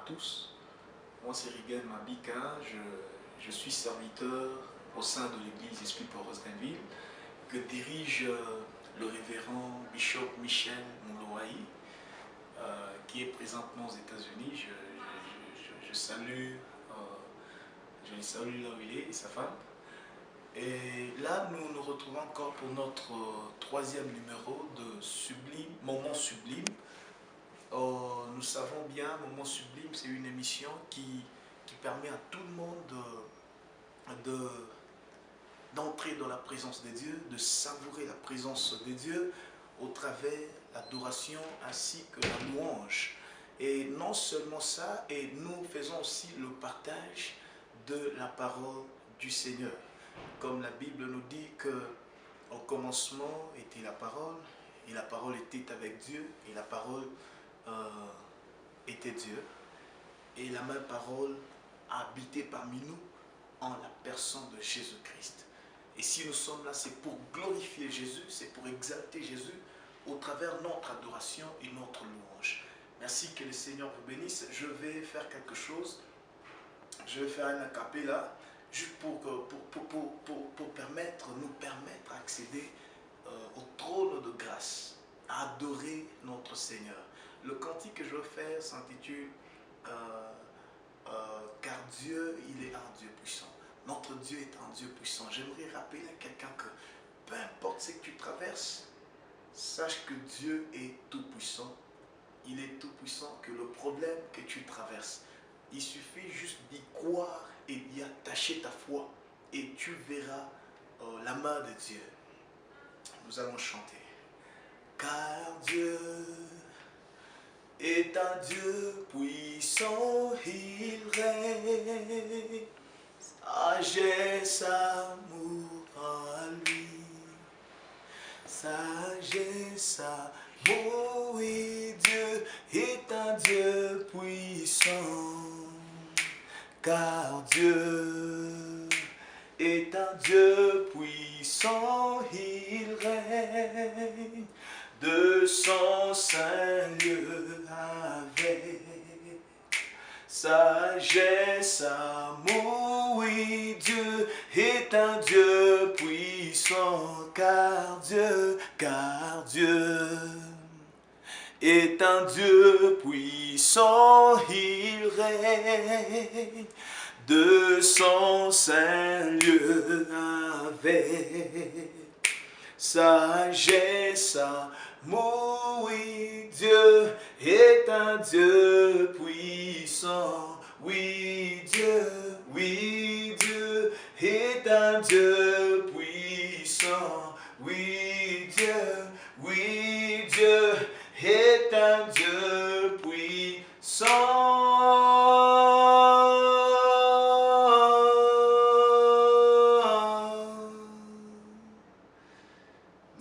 tous. Moi, c'est Rigel Mabika. Je suis serviteur au sein de l'église Esprit pour Rosdenville, que dirige le révérend Bishop Michel Mouloaï, qui est présentement aux États-Unis. Je le salue là où il est et sa femme. Et là, nous nous retrouvons encore pour notre troisième numéro de Sublime, Moment Sublime. Nous savons bien, Moment Sublime, c'est une émission qui permet à tout le monde d'entrer dans la présence de Dieu, de savourer la présence de Dieu au travers l'adoration ainsi que la louange. Et non seulement ça, et nous faisons aussi le partage de la parole du Seigneur. Comme la Bible nous dit qu'au commencement était la parole, et la parole était avec Dieu, et la parole était Dieu. Et la même parole a habité parmi nous en la personne de Jésus-Christ. Et si nous sommes là, c'est pour glorifier Jésus, c'est pour exalter Jésus au travers notre adoration et notre louange. Merci, que le Seigneur vous bénisse. Je vais faire quelque chose. Je vais faire un a cappella juste pour nous permettre d'accéder au trône de grâce, à adorer notre Seigneur. Le cantique que je vais faire s'intitule car Dieu, il est un Dieu puissant. Notre Dieu est un Dieu puissant. J'aimerais rappeler à quelqu'un que peu importe ce que tu traverses, sache que Dieu est tout puissant. Il est tout puissant, que le problème que tu traverses, il suffit juste d'y croire et d'y attacher ta foi et tu verras la main de Dieu. Nous allons chanter. Car Dieu est un Dieu puissant, il règne, sagesse, amour en lui, sagesse, amour, oui, Dieu est un Dieu puissant, car Dieu est un Dieu puissant, il règne de son saint lieu avec sagesse, amour, oui, Dieu est un Dieu puissant, car Dieu est un Dieu puissant, il règne de son saint lieu avec sagesse, amour, oui, Dieu est un Dieu puissant, oui, Dieu est un Dieu puissant, oui, Dieu est un Dieu puissant.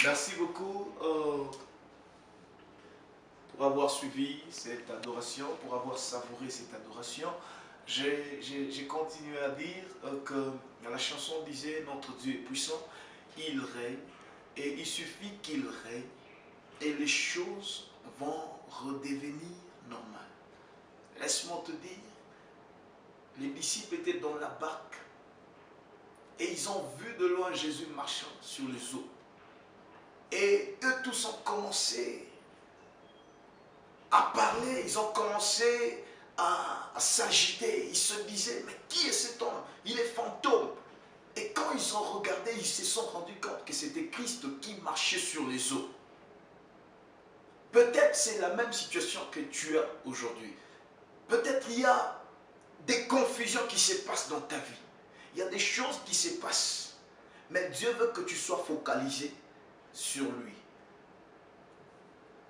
Merci beaucoup pour avoir suivi cette adoration, pour avoir savouré cette adoration. J'ai continué à dire que la chanson disait « Notre Dieu est puissant, il règne, et il suffit qu'il règne, et les choses vont redevenir normales. » Laisse-moi te dire, les disciples étaient dans la barque, et ils ont vu de loin Jésus marchant sur les eaux. Et eux tous ont commencé à parler, ils ont commencé à s'agiter. Ils se disaient, mais qui est cet homme? Il est fantôme. Et quand ils ont regardé, ils se sont rendus compte que c'était Christ qui marchait sur les eaux. Peut-être c'est la même situation que tu as aujourd'hui. Peut-être il y a des confusions qui se passent dans ta vie. Il y a des choses qui se passent. Mais Dieu veut que tu sois focalisé sur lui.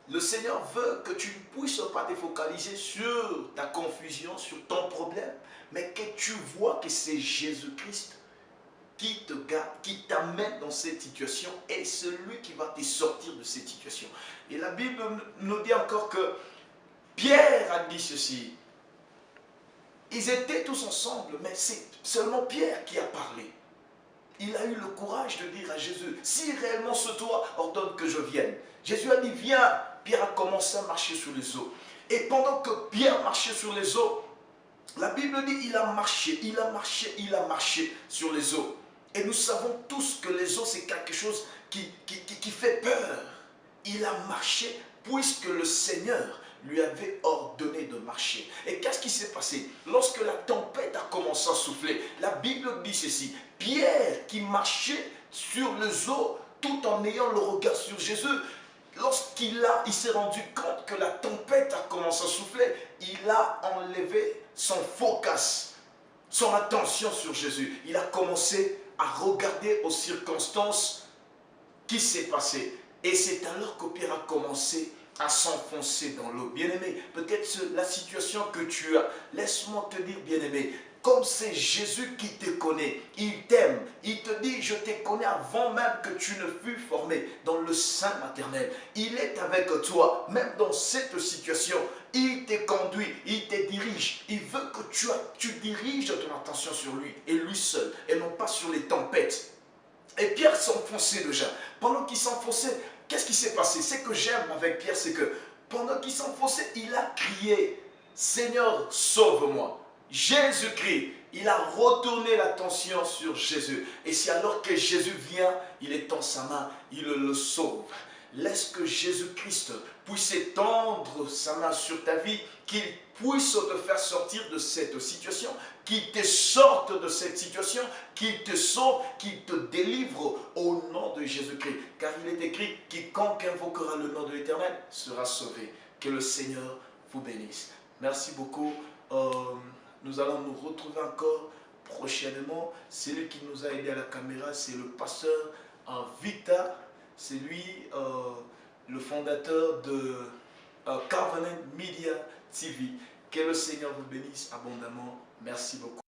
Le Seigneur veut que tu ne puisses pas te focaliser sur ta confusion, sur ton problème, mais que tu vois que c'est Jésus-Christ qui te garde, qui t'amène dans cette situation et c'est lui qui va te sortir de cette situation. Et la Bible nous dit encore que Pierre a dit ceci. Ils étaient tous ensemble, mais c'est seulement Pierre qui a parlé. Il a eu le courage de dire à Jésus, si réellement c'est toi, ordonne que je vienne. Jésus a dit, viens. Pierre a commencé à marcher sur les eaux. Et pendant que Pierre marchait sur les eaux, La Bible dit il a marché, il a marché, il a marché sur les eaux. Et nous savons tous que les eaux, c'est quelque chose qui fait peur. Il a marché puisque le Seigneur lui avait ordonné de marcher. Et qu'est-ce qui s'est passé? Lorsque la tempête a commencé à souffler, la Bible dit ceci. Pierre qui marchait sur les eaux tout en ayant le regard sur Jésus, lorsqu'il s'est rendu compte que la tempête a commencé à souffler, il a enlevé son focus, son attention sur Jésus. Il a commencé à regarder aux circonstances qui s'est passé. Et c'est alors que Pierre a commencé à s'enfoncer dans l'eau. Bien-aimé, peut-être la situation que tu as, laisse-moi te dire, bien-aimé, comme c'est Jésus qui te connaît, il t'aime, il te dit, je te connais avant même que tu ne fus formé dans le sein maternel. Il est avec toi, même dans cette situation. Il te conduit, il te dirige. Il veut que tu diriges ton attention sur lui et lui seul, et non pas sur les tempêtes. Et Pierre s'enfonçait déjà. Pendant qu'il s'enfonçait, qu'est-ce qui s'est passé? Ce que j'aime avec Pierre, c'est que pendant qu'il s'enfonçait, il a crié, Seigneur, sauve-moi. Jésus-Christ, il a retourné l'attention sur Jésus. Et c'est alors que Jésus vient, il étend sa main, il le sauve. Laisse que Jésus-Christ puisse étendre sa main sur ta vie, qu'il puisse te faire sortir de cette situation, qu'il te sorte de cette situation, qu'il te sauve, qu'il te délivre au nom de Jésus-Christ. Car il est écrit, quiconque invoquera le nom de l'Éternel sera sauvé. Que le Seigneur vous bénisse. Merci beaucoup. Nous allons nous retrouver encore prochainement. Celui qui nous a aidé à la caméra, c'est le pasteur Vita. C'est lui, le fondateur de Covenant Media TV. Que le Seigneur vous bénisse abondamment. Merci beaucoup.